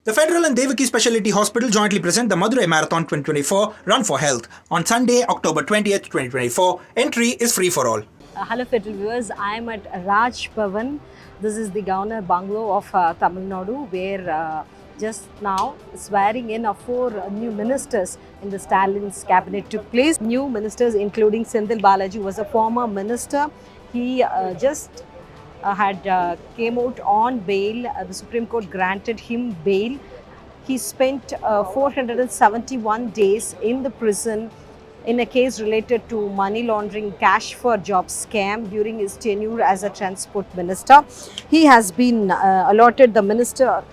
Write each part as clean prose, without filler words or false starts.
The Federal and Devaki Specialty Hospital jointly present the Madurai Marathon 2024 Run for Health on Sunday, October 20th, 2024. Entry is free for all. Hello Federal viewers, I am at Raj Bhavan. This is the Governor Bungalow of Tamil Nadu, where just now swearing in of 4 new ministers in the Stalin's cabinet took place. New ministers including Senthil Balaji was a former minister. He just came out on bail. The Supreme Court granted him bail. He spent 471 days in the prison in a case related to money laundering cash for job scam during his tenure as a transport minister. He has been allotted the minister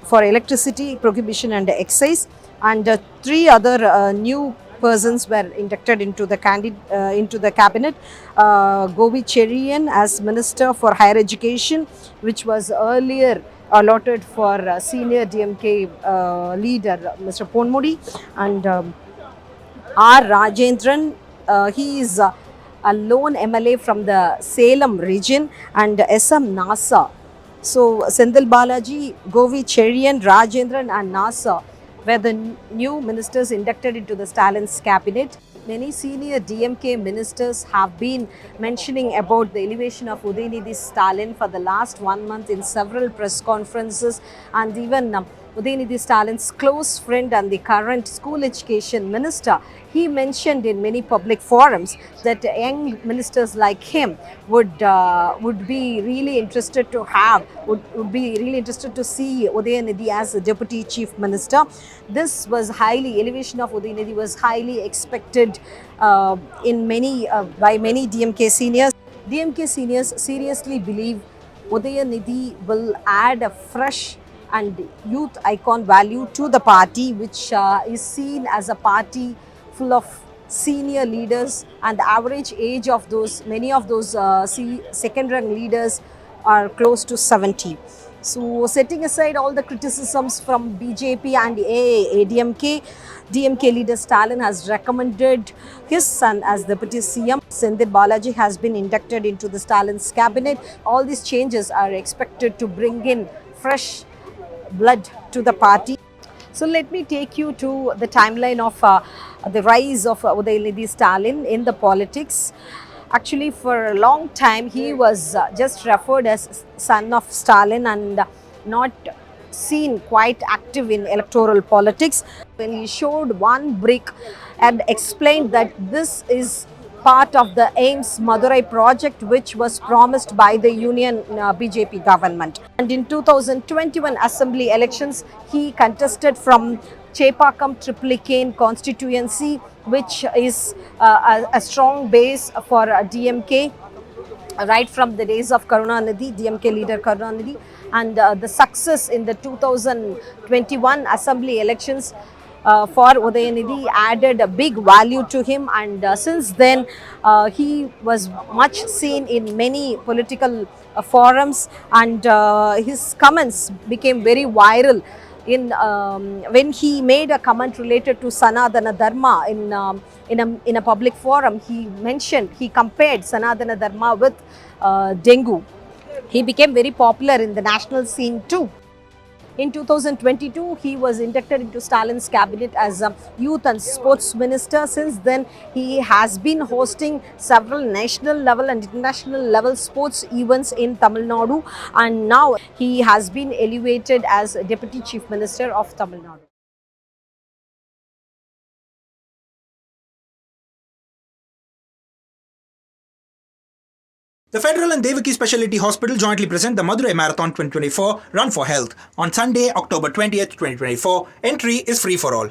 for electricity, prohibition and excise, and 3 other new persons were inducted into the cabinet. Govi Cherian as Minister for Higher Education, which was earlier allotted for senior DMK leader Mr. Ponmudi, and R. Rajendran, he is a lone MLA from the Salem region, and SM Nasa. So Senthil Balaji, Govi Cherian, Rajendran and Nasa were the new ministers inducted into the Stalin's cabinet. Many senior DMK ministers have been mentioning about the elevation of Udayanidhi Stalin for the last 1 month in several press conferences, and even Udayanidhi Stalin's close friend and the current school education minister, he mentioned in many public forums that young ministers like him would be really interested to see Udayanidhi as the deputy chief minister. This was elevation of Udayanidhi was highly expected by many DMK seniors. DMK seniors seriously believe Udayanidhi will add a fresh and youth icon value to the party, which is seen as a party full of senior leaders, and the average age of many of those second-rang leaders are close to 70. So, setting aside all the criticisms from BJP and ADMK, DMK leader Stalin has recommended his son as deputy CM. Senthil Balaji has been inducted into the Stalin's cabinet. All these changes are expected to bring in fresh blood to the party. So let me take you to the timeline of the rise of Udayanidhi Stalin in the politics. Actually, for a long time he was just referred as son of Stalin and not seen quite active in electoral politics. When he showed one brick and explained that this is part of the AIIMS Madurai project, which was promised by the Union BJP government. And in 2021 assembly elections, he contested from Chepakam Triplicane constituency, which is a strong base for DMK right from the days of Karunanidhi, DMK leader Karunanidhi, and the success in the 2021 assembly elections for Udayanidhi added a big value to him, and since then he was much seen in many political forums, and his comments became very viral. When he made a comment related to Sanatana Dharma in a public forum, he compared Sanatana Dharma with dengue. He became very popular in the national scene too. In 2022, he was inducted into Stalin's cabinet as a youth and sports minister. Since then, he has been hosting several national level and international level sports events in Tamil Nadu, and now he has been elevated as deputy chief minister of Tamil Nadu. The Federal and Devaki Specialty Hospital jointly present the Madurai Marathon 2024 Run for Health on Sunday, October 20th, 2024. Entry is free for all.